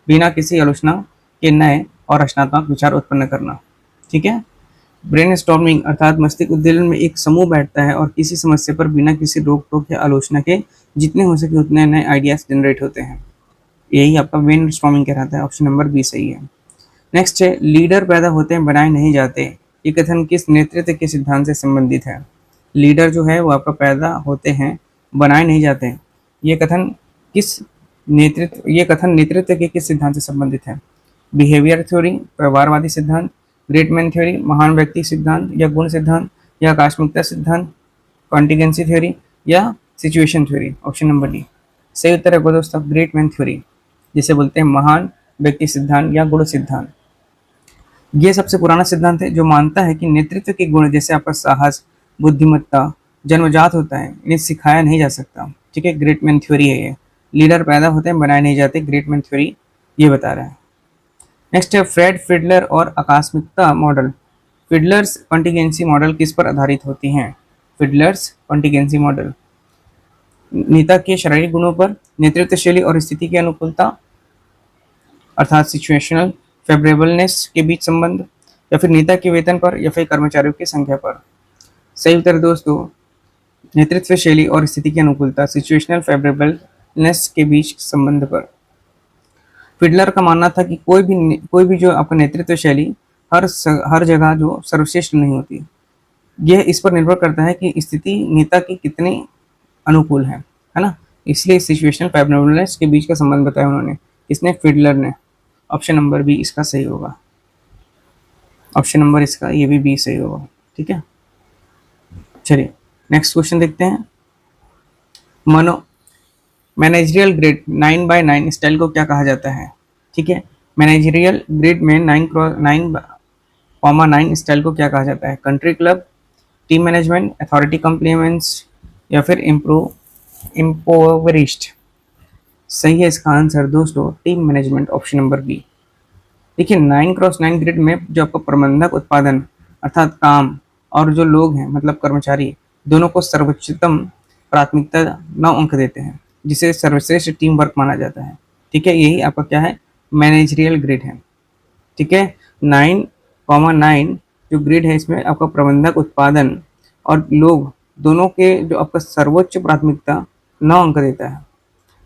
बिना किसी आलोचना के नए और रचनात्मक विचार उत्पन्न करना। ठीक है, ब्रेनस्टॉर्मिंग अर्थात मस्तिष्क उद्दीलन में एक समूह बैठता है और किसी समस्या पर बिना किसी रोक टोक या आलोचना के जितने हो सके उतने नए आइडियाज जनरेट होते हैं, यही आपका ब्रेनस्टॉर्मिंग कहलाता है। ऑप्शन नंबर बी सही है। नेक्स्ट है लीडर पैदा होते हैं बनाए नहीं जाते, ये कथन किस नेतृत्व के सिद्धांत से संबंधित है? लीडर जो है वो आपका पैदा होते हैं बनाए नहीं जाते, ये कथन नेतृत्व के किस सिद्धांत से संबंधित है? बिहेवियर थ्योरी, व्यवहारवादी सिद्धांत, ग्रेट मैन थ्योरी, महान व्यक्ति सिद्धांत या गुण सिद्धांत या आकस्मिकता सिद्धांत, कॉन्टिजेंसी थ्योरी या situation theory? Option number D सही उत्तर है दोस्तों ग्रेट मैन थ्योरी, जिसे बोलते हैं महान व्यक्ति सिद्धांत या गुण सिद्धांत। ये सबसे पुराना सिद्धांत है जो मानता है कि नेतृत्व के गुण जैसे आपका साहस, बुद्धिमत्ता जन्मजात होता है, इन्हें सिखाया नहीं जा सकता। ठीक है, ग्रेट मैन थ्योरी है ये, लीडर पैदा होते हैं बनाए नहीं जाते, ग्रेट मैन थ्योरी ये बता रहा है। नेक्स्ट है फ्रेड फिडलर और आकस्मिकता मॉडल। फिडलर्स कॉन्टिजेंसी मॉडल किस पर आधारित होती हैं? फिडलर्स कॉन्टिजेंसी मॉडल नेता के शारीरिक गुणों पर, नेतृत्व शैली और स्थिति की अनुकूलता अर्थात सिचुएशनल फेवरेबलनेस के बीच संबंध, या फिर नेता के वेतन पर या फिर कर्मचारियों की संख्या पर? सही उत्तर दोस्तों नेतृत्व शैली और स्थिति की अनुकूलता सिचुएशनल फेवरेबलनेस के बीच संबंध पर। फिडलर का मानना था कि कोई भी जो आपका नेतृत्व शैली हर जगह जो सर्वश्रेष्ठ नहीं होती, यह इस पर निर्भर करता है कि स्थिति नेता की कितनी अनुकूल है ना, इसलिए सिचुएशनल फेवरेबलनेस के बीच का संबंध बताया उन्होंने, इसने फिडलर ने। ऑप्शन नंबर बी इसका सही होगा, ऑप्शन नंबर इसका ये भी बी सही होगा। ठीक है, चलिए नेक्स्ट क्वेश्चन देखते हैं। मैनेजरियल ग्रिड 9x9 स्टाइल को क्या कहा जाता है? ठीक है, मैनेजरियल ग्रिड में 9x9 स्टाइल को क्या कहा जाता है? Country club, team management, authority compliments या फिर इम्पोवरिश्ड? सही है इसका आंसर दोस्तों team management, option number B. देखिए 9x9 ग्रिड में जो आपका प्रबंधक, उत्पादन अर्थात काम और जो लोग हैं मतलब कर्मचारी, दोनों को सर्वोच्चतम प्राथमिकता 9 अंक देते हैं, जिसे सर्वश्रेष्ठ टीम वर्क माना जाता है। ठीक है, यही आपका क्या है मैनेजरियल ग्रिड है। ठीक है, 9x9 जो ग्रिड है इसमें आपका प्रबंधक, उत्पादन और लोग दोनों के जो आपका सर्वोच्च प्राथमिकता 9 अंक देता है,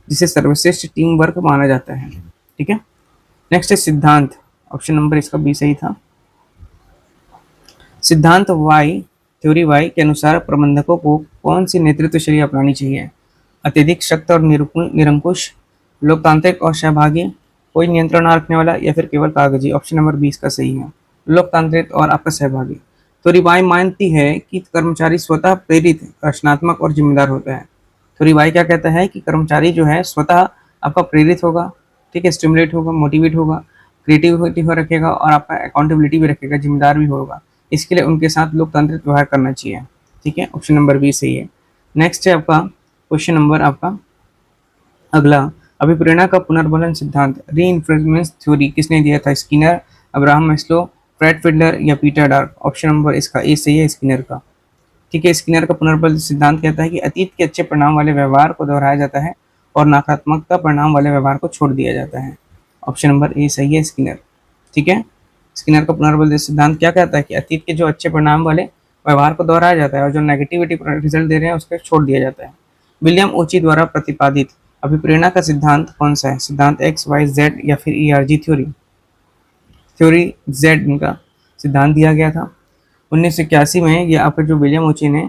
जिसे सर्वश्रेष्ठ टीम वर्क माना जाता है। ठीक है, नेक्स्ट है सिद्धांत, ऑप्शन नंबर इसका बी सही था। सिद्धांत वाई, थ्योरी वाई के अनुसार प्रबंधकों को कौन सी नेतृत्व शैली अपनानी चाहिए? अत्यधिक सख्त और निरंकुश, लोकतांत्रिक और सहभागी, कोई नियंत्रण न रखने वाला या फिर केवल कागजी? ऑप्शन नंबर 20 का सही है, लोकतांत्रिक और आपका सहभागी। तो रिवाई मानती है कि कर्मचारी स्वतः प्रेरित, रचनात्मक और जिम्मेदार होता है। थ्योरी वाई क्या कहता है कि कर्मचारी जो है स्वतः आपका प्रेरित होगा, ठीक है, स्टिमुलेट होगा, मोटिवेट होगा, क्रिएटिविटी हो रखेगा और आपका अकाउंटेबिलिटी भी रखेगा, जिम्मेदार भी होगा। इसके लिए उनके साथ लोकतांत्रिक व्यवहार करना चाहिए, ठीक है। ऑप्शन नंबर बी सही है। नेक्स्ट है आपका क्वेश्चन नंबर आपका अगला, अभिप्रेरणा का पुनर्बलन सिद्धांत रीइंफोर्समेंट थ्योरी किसने दिया था? Skinner, Abraham Maslow, Fred Fiedler या पीटर डार्क? ऑप्शन नंबर इसका ए सही है, स्किनर का, ठीक है। स्किनर का पुनर्बल सिद्धांत कहता है कि अतीत के अच्छे परिणाम वाले व्यवहार को दोहराया जाता है और नकारात्मकता परिणाम वाले व्यवहार को छोड़ दिया जाता है। ऑप्शन नंबर ए सही है, स्किनर, ठीक है। स्किनर का पुनर्बल सिद्धांत क्या कहता है कि अतीत के जो अच्छे परिणाम वाले व्यवहार को दोहराया जाता है और जो नेगेटिविटी रिजल्ट दे रहे हैं उसको छोड़ दिया जाता है। विलियम ओची द्वारा प्रतिपादित अभिप्रेरणा का सिद्धांत कौन सा है? सिद्धांत एक्स, वाई, जेड या फिर ईआरजी थ्योरी? थ्योरी जेड इनका सिद्धांत दिया गया था। 1981 में ये आपके जो विलियम ओची ने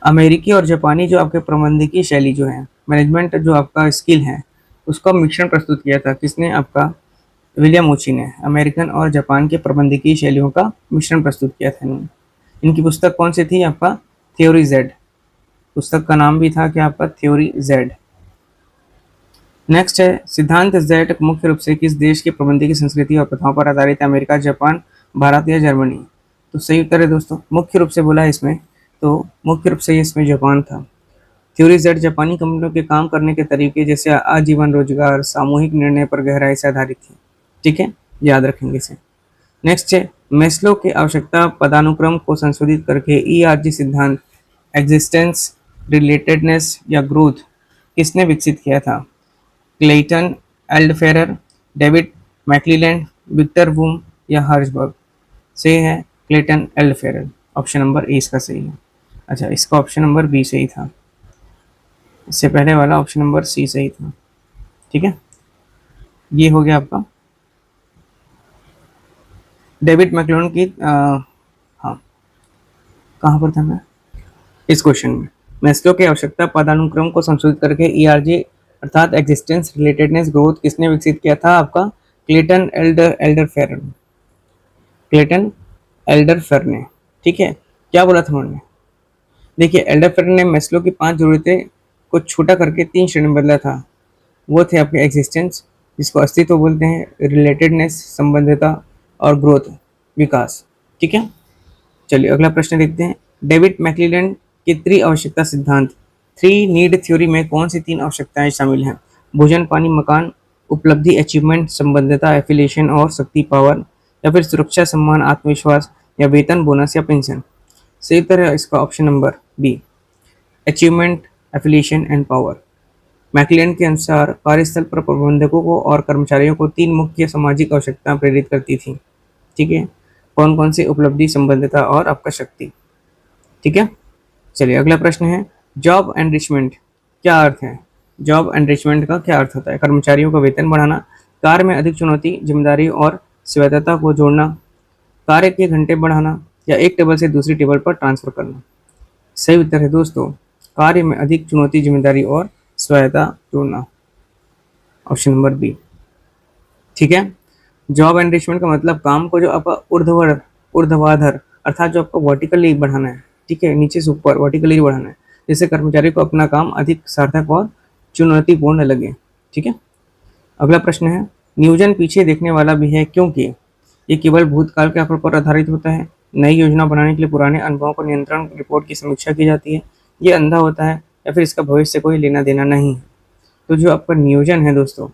अमेरिकी और जापानी जो आपके प्रबंधकीय शैली जो है, मैनेजमेंट जो आपका स्किल है, उसका मिश्रण प्रस्तुत किया था। किसने? आपका विलियम ओची ने अमेरिकन और जापान के प्रबंधकीय शैलियों का मिश्रण प्रस्तुत किया था इन्होंने। इनकी पुस्तक कौन सी थी? आपका थ्योरी जेड, पुस्तक का नाम भी था क्या आपका? Theory Z. नेक्स्ट है सिद्धांत जेड मुख्य रूप से किस देश की प्रबंधकीय संस्कृति और प्रथाओं पर आधारित है? अमेरिका, जापान, भारत या जर्मनी? तो सही उत्तर है दोस्तों, मुख्य रूप से बोला है इसमें, तो मुख्य रूप से इसमें जापान था। थ्योरी जेड जापानी कंपनियों के काम करने के तरीके जैसे आजीवन रोजगार, सामूहिक निर्णय पर गहराई से आधारित थी, ठीक है, याद रखेंगे इसे। नेक्स्ट है मेस्लो के आवश्यकता पदानुक्रम को संशोधित करके ईआरजी सिद्धांत एग्जिस्टेंस, रिलेटेडनेस या ग्रोथ किसने विकसित किया था? क्लेटन, एल्डफेरर, डेविड मैक्लीलैंड, विक्टर वूम या हर्जबर्ग? सही है क्लेटन एल्डफेरर, ऑप्शन नंबर ए इसका सही है। अच्छा, इसका ऑप्शन नंबर बी सही था, इससे पहले वाला ऑप्शन नंबर सी सही था, ठीक है। ये हो गया आपका डेविड मैक्लीलैंड की हाँ, कहाँ पर था मैं इस क्वेश्चन में? मेस्लो की आवश्यकता पदानुक्रम को संशोधित करके ईआरजी अर्थात एग्जिस्टेंस, रिलेटेडनेस, ग्रोथ किसने विकसित किया था? आपका क्लेटन एल्डरफेरर, क्लेटन एल्डरफेरर ने, ठीक है। क्या बोला था उन्होंने? देखिए, एल्डरफेरर ने मेस्लो की 5 जरूरतें को छोटा करके 3 श्रेणी में बदला था। वो थे आपके एग्जिस्टेंस, जिसको अस्तित्व बोलते हैं, रिलेटेडनेस संबंधिता, और ग्रोथ विकास, ठीक है। चलिए अगला प्रश्न देखते हैं। डेविड मैक्लीलैंड के त्रिआवश्यकता सिद्धांत, 3 नीड थ्योरी में कौन सी 3 आवश्यकताएं शामिल हैं? भोजन, पानी, मकान, उपलब्धि, अचीवमेंट, संबद्धता, एफिलिएशन और शक्ति, पावर, या फिर सुरक्षा, सम्मान, आत्मविश्वास, या वेतन, बोनस या पेंशन? सही उत्तर है इसका option number B, achievement, affiliation and power. McClelland के अनुसार कार्यस्थल पर प्रबंधकों को और कर्मचारियों को 3 मुख्य सामाजिक आवश्यकताएं प्रेरित करती थी, ठीक है। कौन कौन सी? उपलब्धि, संबद्धता और आपका शक्ति, ठीक है। चलिए अगला प्रश्न है, जॉब एनरिचमेंट क्या अर्थ है? जॉब एनरिचमेंट का क्या अर्थ होता है? कर्मचारियों का वेतन बढ़ाना, कार्य में अधिक चुनौती, जिम्मेदारी और स्वायत्तता को जोड़ना, कार्य के घंटे बढ़ाना, या एक टेबल से दूसरी टेबल पर ट्रांसफर करना? सही उत्तर है दोस्तों, कार्य में अधिक चुनौती, जिम्मेदारी और स्वायत्तता जोड़ना, ऑप्शन नंबर बी, ठीक है। जॉब एनरिचमेंट का मतलब काम को जो आपका ऊर्ध्वाधर अर्थात जो आपको वर्टिकली बढ़ाना है, ठीक है, नीचे से ऊपर वर्टिकली बढ़ाना है, जिससे कर्मचारी को अपना काम अधिक सार्थक और चुनौतीपूर्ण लगे, ठीक है। अगला प्रश्न है, नियोजन पीछे देखने वाला भी है क्योंकि ये केवल भूतकाल के आंकड़ों पर आधारित होता है, नई योजना बनाने के लिए पुराने अनुभवों पर नियंत्रण रिपोर्ट की समीक्षा की जाती है, ये अंधा होता है, या फिर इसका भविष्य से कोई लेना देना नहीं है? तो जो आपका नियोजन है दोस्तों,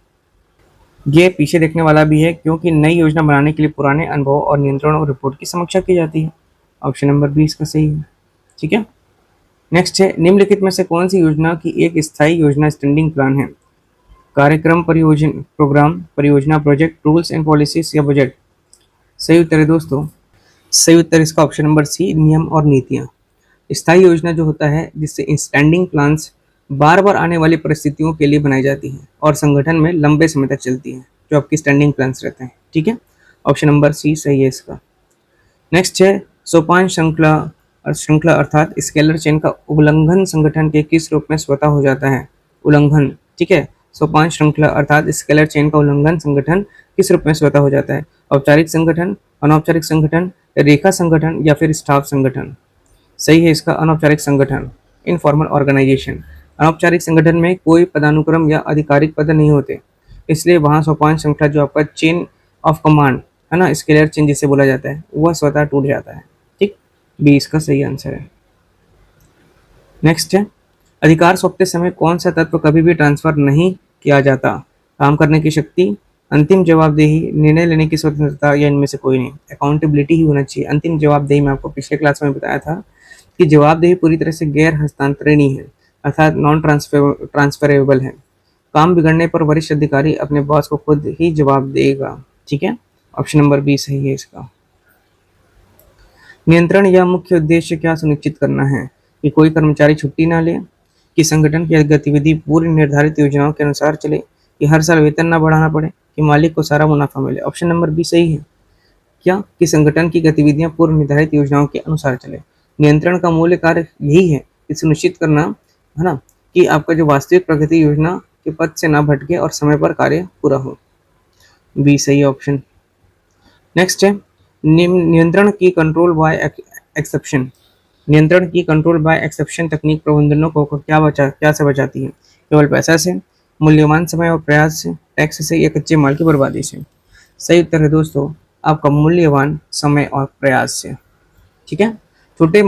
ये पीछे देखने वाला भी है क्योंकि नई योजना बनाने के लिए पुराने अनुभव और नियंत्रण और रिपोर्ट की समीक्षा की जाती है। ऑप्शन नंबर बी इसका सही है, ठीक है। नेक्स्ट है, निम्नलिखित में से कौन सी योजना की एक स्थायी योजना स्टैंडिंग प्लान है? कार्यक्रम, परियोजना, प्रोग्राम, परियोजना, प्रोजेक्ट, रूल्स एंड पॉलिसीज या बजट? सही उत्तर है दोस्तों, सही उत्तर इसका ऑप्शन नंबर सी, नियम और नीतियाँ। स्थायी योजना जो होता है जिससे स्टैंडिंग प्लान्स बार बार आने वाली परिस्थितियों के लिए बनाई जाती है और संगठन में लंबे समय तक चलती है, जो आपकी स्टैंडिंग प्लान्स रहते हैं, ठीक है। ऑप्शन नंबर सी सही है इसका। नेक्स्ट है, सोपान श्रृंखला अर्थात स्केलर चेन का उल्लंघन संगठन के किस रूप में स्वतः हो जाता है? उल्लंघन, ठीक है। सोपान श्रृंखला अर्थात स्केलर चेन का उल्लंघन संगठन किस रूप में स्वतः हो जाता है? औपचारिक संगठन, अनौपचारिक संगठन, रेखा संगठन या फिर स्टाफ संगठन? सही है इसका अनौपचारिक संगठन, इनफॉर्मल ऑर्गेनाइजेशन। अनौपचारिक संगठन में कोई पदानुक्रम या आधिकारिक पद नहीं होते, इसलिए वहाँ सोपान श्रृंखला जो आपका चेन ऑफ कमांड है ना, स्केलर चेन जिसे बोला जाता है, वह स्वतः टूट जाता है। ठीक, बी इसका सही आंसर है। नेक्स्ट है, अधिकार सौंपते समय कौन सा तत्व कभी भी ट्रांसफर नहीं किया जाता? काम करने की शक्ति, अंतिम जवाबदेही, निर्णय लेने की स्वतंत्रता या इनमें से कोई नहीं। अकाउंटेबिलिटी ही होना चाहिए। अंतिम जवाबदेही मैं आपको पिछले क्लास में बताया था कि जवाबदेही पूरी तरह से गैर हस्तांतरणीय है, अर्थात नॉन ट्रांसफरेबल है। काम बिगड़ने पर वरिष्ठ अधिकारी अपने बॉस को खुद ही जवाब देगा। ठीक है, ऑप्शन नंबर बी सही है इसका। नियंत्रण या मुख्य उद्देश्य क्या सुनिश्चित करना है? कि कोई कर्मचारी छुट्टी ना ले, कि संगठन की गतिविधि पूर्व निर्धारित योजनाओं के अनुसार चले, कि हर साल वेतन ना बढ़ाना पड़े, कि मालिक को सारा मुनाफा मिले। ऑप्शन नंबर बी सही है। क्या? कि संगठन की गतिविधियां पूर्व निर्धारित योजनाओं के अनुसार चले। नियंत्रण का मूल्य कार्य यही है कि सुनिश्चित करना है ना कि आपका जो वास्तविक प्रगति योजना के पथ से ना भटके और समय पर कार्य पूरा हो। बी सही ऑप्शन। नेक्स्ट है, नियंत्रण की कंट्रोल बाय एक्सेप्शन। नियंत्रण की कंट्रोल बाय एक्सेप्शन तकनीक प्रबंधनों को क्या से बचाती है? केवल पैसा से, मूल्यवान समय और प्रयास से, टैक्स से या कच्चे माल की बर्बादी से? सही उत्तर है दोस्तों आपका मूल्यवान समय और प्रयास से। ठीक है, छोटे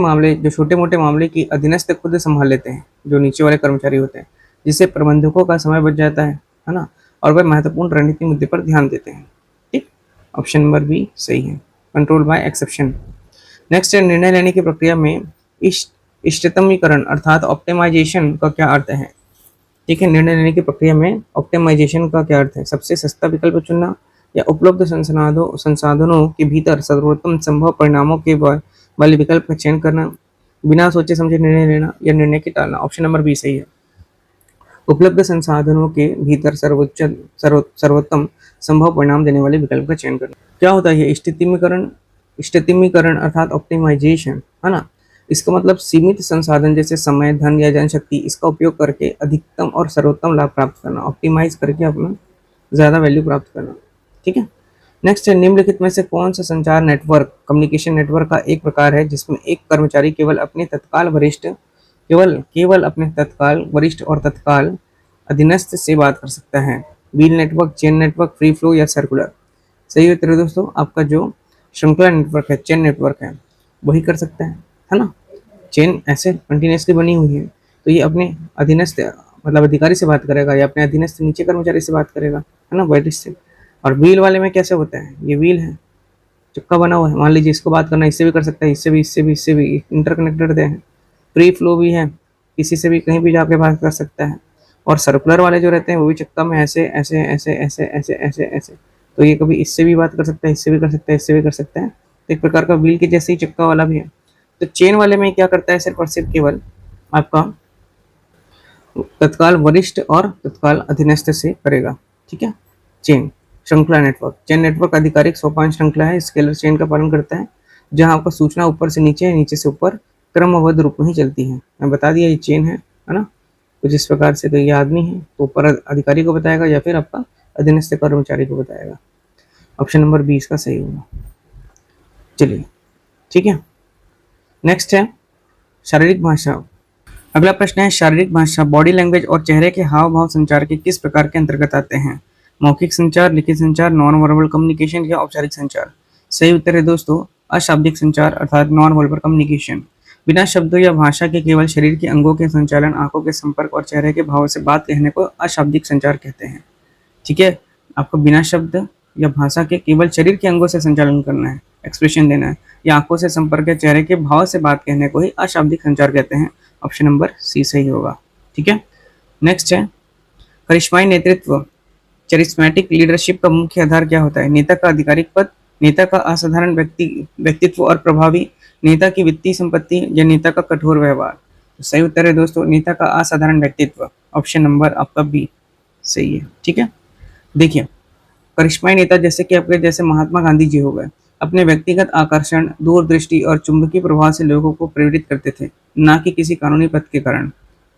मोटे मामले की अधीनस्थ खुद संभाल लेते हैं, जो नीचे वाले कर्मचारी होते हैं, जिससे प्रबंधकों का समय बच जाता है ना, और वह महत्वपूर्ण रणनीतिक मुद्दे पर ध्यान देते हैं। ठीक, ऑप्शन नंबर बी सही है, कंट्रोल बाय एक्सेप्शन। नेक्स्ट है, निर्णय लेने की प्रक्रिया में इष्टतमीकरण अर्थात ऑप्टिमाइजेशन का क्या अर्थ है? ठीक है, निर्णय लेने की प्रक्रिया में ऑप्टिमाइजेशन का क्या अर्थ है? सबसे सस्ता विकल्प चुनना, या उपलब्ध संसाधनों के भीतर सर्वोत्तम संभव परिणामों के वाले विकल्प का चयन करना, बिना सोचे समझे निर्णय लेना, या निर्णय की टालना। ऑप्शन नंबर बी सही है, उपलब्ध संसाधनों के भीतर सर्वोत्तम संभव परिणाम देने वाले विकल्प का चयन करना। क्या होता है? इष्टतमीकरण अर्थात ऑप्टिमाइजेशन है ना, इसका मतलब सीमित संसाधन जैसे समय, धन या जनशक्ति, इसका उपयोग करके अधिकतम और सर्वोत्तम लाभ प्राप्त करना, ऑप्टिमाइज करके अपना ज्यादा वैल्यू प्राप्त करना। ठीक है, नेक्स्ट है, निम्नलिखित में से कौन सा संचार नेटवर्क कम्युनिकेशन नेटवर्क का एक प्रकार है जिसमें एक कर्मचारी केवल अपने तत्काल वरिष्ठ और तत्काल अधीनस्थ से बात कर सकता है? Wheel network, chain network, free flow या सर्कुलर? सही उत्तर है दोस्तों आपका जो श्रृंखला नेटवर्क है, चेन नेटवर्क है, वही कर सकता है ना। चेन ऐसे कंटिन्यूसली बनी हुई है, तो ये अपने अधीनस्थ मतलब अधिकारी से बात करेगा या अपने अधीनस्थ नीचे कर्मचारी से बात करेगा, है ना, वरिष्ठ से। और व्हील वाले में कैसे होता है? ये व्हील है, चक्का बना हुआ है, मान लीजिए इसको बात करना, इससे भी कर सकता है, इससे भी इंटरकनेक्टेड है। फ्री फ्लो भी है, किसी से भी कहीं भी जाके बात कर सकता है। और सर्कुलर वाले जो रहते हैं वो भी चक्का में ऐसे ऐसे ऐसे ऐसे ऐसे ऐसे ऐसे, तो ये कभी इससे भी बात कर सकता है, इससे भी कर सकता है, इससे भी कर सकता है। तो एक प्रकार का व्हील के जैसे ही चक्का वाला भी है। तो चेन वाले में क्या करता है? सिर्फ और सिर्फ केवल आपका तत्काल वरिष्ठ और तत्काल अधीनस्थ से करेगा। ठीक है, चेन चेन नेटवर्क आधिकारिक सोपान श्रृंखला है, स्केलर चेन का पालन करता है, जहां आपका सूचना ऊपर से नीचे, नीचे से ऊपर क्रमबद्ध रूप में ही चलती है। मैं बता दिया ये चेन है ना, कुछ इस प्रकार से। तो ये आदमी है तो ऊपर अधिकारी को बताएगा या फिर आपका अधीनस्थ कर्मचारी को बताएगा। ऑप्शन नंबर बी इसका सही होगा। चलिए ठीक है, नेक्स्ट है शारीरिक भाषा। अगला प्रश्न है, शारीरिक भाषा बॉडी लैंग्वेज और चेहरे के हाव भाव संचार के किस प्रकार के अंतर्गत आते हैं? मौखिक संचार, लिखित संचार, नॉन वर्बल कम्युनिकेशन या औपचारिक संचार? सही उत्तर है दोस्तों अशाब्दिक संचार अर्थात नॉन वर्बल कम्युनिकेशन। बिना शब्दों या भाषा के केवल शरीर के अंगों के संचालन, आंखों के संपर्क और चेहरे के भाव से बात कहने को अशाब्दिक संचार कहते हैं। ठीक है, आपको बिना शब्द या भाषा के केवल शरीर के अंगों से संचालन करना है, एक्सप्रेशन देना है, या आंखों से संपर्क या चेहरे के भाव से बात कहने को ही अशाब्दिक संचार कहते हैं। ऑप्शन नंबर सी सही होगा। ठीक है, नेक्स्ट है करिश्माई नेतृत्व, चरिस्मेटिक लीडरशिप का मुख्य आधार क्या होता है? नेता का आधिकारिक पद, नेता का असाधारण व्यक्तित्व और प्रभावी, नेता की वित्तीय संपत्ति या नेता का कठोर व्यवहार? तो सही उत्तर है दोस्तों नेता का असाधारण व्यक्तित्व। ऑप्शन नंबर आपका बी सही है। ठीक है, देखिए करिश्माई नेता जैसे कि आपके जैसे महात्मा गांधी जी हो गए, अपने व्यक्तिगत आकर्षण, दूरदृष्टि और चुंबकीय प्रभाव से लोगों को प्रेरित करते थे, ना कि किसी कानूनी पद के कारण।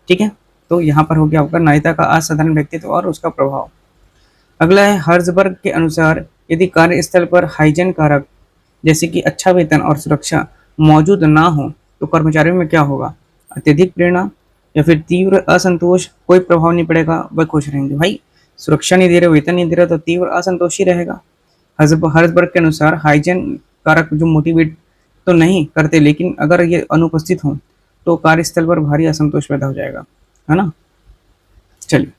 ठीक है, तो यहाँ पर हो गया आपका नेता का असाधारण व्यक्तित्व और उसका प्रभाव। अगला है हर्जबर्ग के अनुसार यदि कार्यस्थल पर हाइजीन कारक जैसे कि अच्छा वेतन और सुरक्षा मौजूद ना हो तो कर्मचारियों में क्या होगा? अत्यधिक प्रेरणा, या फिर तीव्र असंतोष, कोई प्रभाव नहीं पड़ेगा, वह खुश रहेंगे। भाई सुरक्षा नहीं दे रहे, वेतन नहीं दे रहा, तो तीव्र असंतोष ही रहेगा। हर्जबर्ग के अनुसार हाइजीन कारक जो मोटिवेट तो नहीं करते, लेकिन अगर ये अनुपस्थित हों तो कार्यस्थल पर भारी असंतोष पैदा हो जाएगा, है ना। चलिए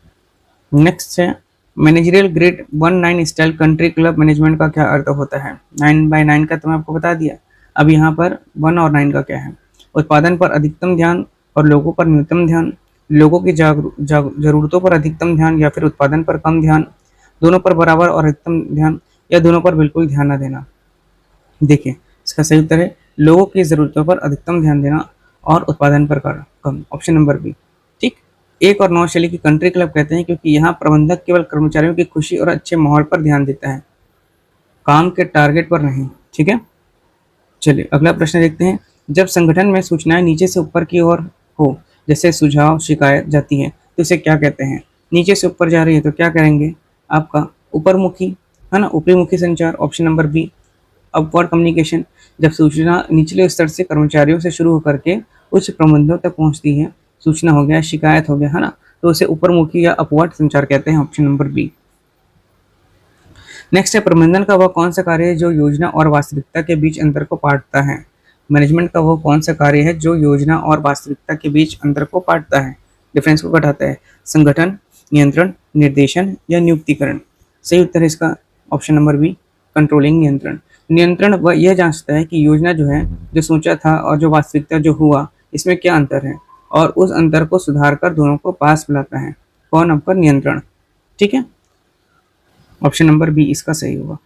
नेक्स्ट है managerial grade 19 style country club management का क्या अर्थ होता है। 9/9 का तो मैं आपको बता दिया। अब यहाँ पर 1 और 9 का क्या है। उत्पादन पर अधिकतम ध्यान और लोगों पर न्यूनतम ध्यान, लोगों की जरूरतों पर अधिकतम ध्यान या फिर उत्पादन पर कम ध्यान, दोनों पर बराबर और अधिकतम ध्यान, या दोनों पर बिल्कुल ध्यान न देना। देखिए इसका सही उत्तर है लोगों की जरूरतों पर अधिकतम ध्यान देना और उत्पादन पर कम, ऑप्शन नंबर बी। ठीक। 1 और 9 शैली की कंट्री क्लब कहते हैं क्योंकि यहाँ प्रबंधक केवल कर्मचारियों की खुशी और अच्छे माहौल पर ध्यान देता है, काम के टारगेट पर नहीं। ठीक है, चलिए अगला प्रश्न देखते हैं। जब संगठन में सूचनाएं नीचे से ऊपर की ओर हो, जैसे सुझाव शिकायत जाती है, तो इसे क्या कहते हैं। नीचे से ऊपर जा रही है तो क्या करेंगे आपका ऊपरमुखी, है ना, ऊपरीमुखी संचार, option number B. Upward communication, जब सूचना निचले स्तर से कर्मचारियों से शुरू होकर के उच्च प्रबंधों तक पहुंचती है, सूचना हो गया, शिकायत हो गया, है ना, तो उसे ऊपरमुखी या अपवर्ड संचार कहते हैं, ऑप्शन नंबर बी। नेक्स्ट है प्रबंधन का वह कौन सा कार्य है जो योजना और वास्तविकता के बीच अंतर को पाटता है। मैनेजमेंट का वो कौन सा कार्य है जो योजना और वास्तविकता के बीच अंतर को पाटता है, डिफरेंस को घटाता है। संगठन, नियंत्रण, निर्देशन या नियुक्तिकरण। सही उत्तर है इसका ऑप्शन नंबर बी, कंट्रोलिंग, नियंत्रण। नियंत्रण वह यह जांचता है कि योजना जो है, जो सोचा था और जो वास्तविकता जो हुआ, इसमें क्या अंतर है, और उस अंतर को सुधार कर दोनों को पास मिलाता है। कौन? आपका नियंत्रण। ठीक है, ऑप्शन नंबर बी इसका सही होगा।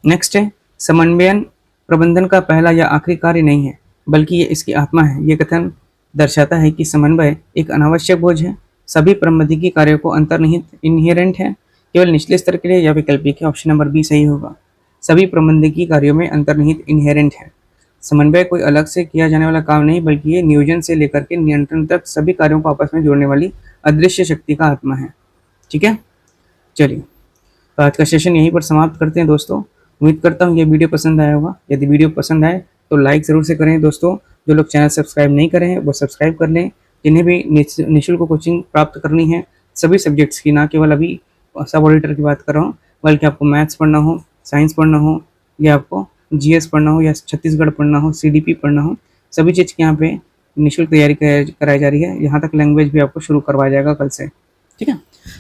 नेक्स्ट है समन्वयन प्रबंधन का पहला या आखिरी कार्य नहीं है, बल्कि ये इसकी आत्मा है। ये कथन दर्शाता है कि समन्वय एक अनावश्यक बोझ है, सभी प्रबंधकीय कार्यों को अंतर्निहित इनहेरेंट है, केवल निचले स्तर के लिए या वैकल्पिक है, ऑप्शन नंबर बी सही होगा। सभी प्रबंधकीय कार्यों में अंतर्निहित इनहेरेंट है। समन्वय कोई अलग से किया जाने वाला काम नहीं, बल्कि ये नियोजन से लेकर के नियंत्रण तक सभी कार्यों को आपस में जोड़ने वाली अदृश्य शक्ति का आत्मा है। ठीक है, चलिए तो आज का सेशन यहीं पर समाप्त करते हैं दोस्तों। उम्मीद करता हूँ ये वीडियो पसंद आया होगा। यदि वीडियो पसंद आए तो लाइक ज़रूर से करें दोस्तों। जो लोग चैनल सब्सक्राइब नहीं करें हैं वो सब्सक्राइब कर लें। जिन्हें भी निःशुल्क कोचिंग प्राप्त करनी है सभी सब्जेक्ट्स की, ना केवल अभी सब ऑडिटर की बात कर रहा हूँ, बल्कि आपको मैथ्स पढ़ना हो, साइंस पढ़ना हो, या आपको GS पढ़ना हो, या छत्तीसगढ़ पढ़ना हो, CDP पढ़ना हो, सभी चीज़ की यहाँ पे निःशुल्क तैयारी कराई जा रही है। यहाँ तक लैंग्वेज भी आपको शुरू करवाया जाएगा कल से। ठीक है,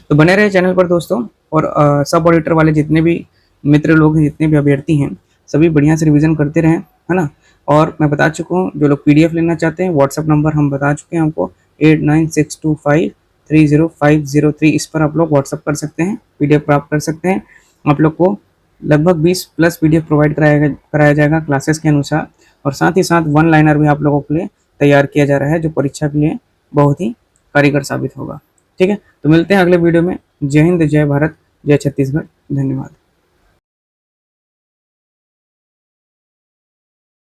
तो बने रहे चैनल पर दोस्तों। और सब ऑडिटर वाले जितने भी मित्र लोग हैं, जितने भी अभ्यर्थी हैं, सभी बढ़िया से रिवीजन करते रहें, है ना। और मैं बता चुका हूँ, जो लोग PDF लेना चाहते हैं, व्हाट्सअप नंबर हम बता चुके हैं आपको 8962530503। इस पर आप लोग व्हाट्सअप कर सकते हैं, PDF प्राप्त कर सकते हैं। आप लोग को लगभग 20+ PDF प्रोवाइड कराया जाएगा क्लासेस के अनुसार, और साथ ही साथ 1 लाइनर भी आप लोगों के लिए तैयार किया जा रहा है, जो परीक्षा के लिए बहुत ही कारगर साबित होगा। ठीक है, तो मिलते हैं अगले वीडियो में। जय हिंद, जय भारत, जय छत्तीसगढ़, धन्यवाद।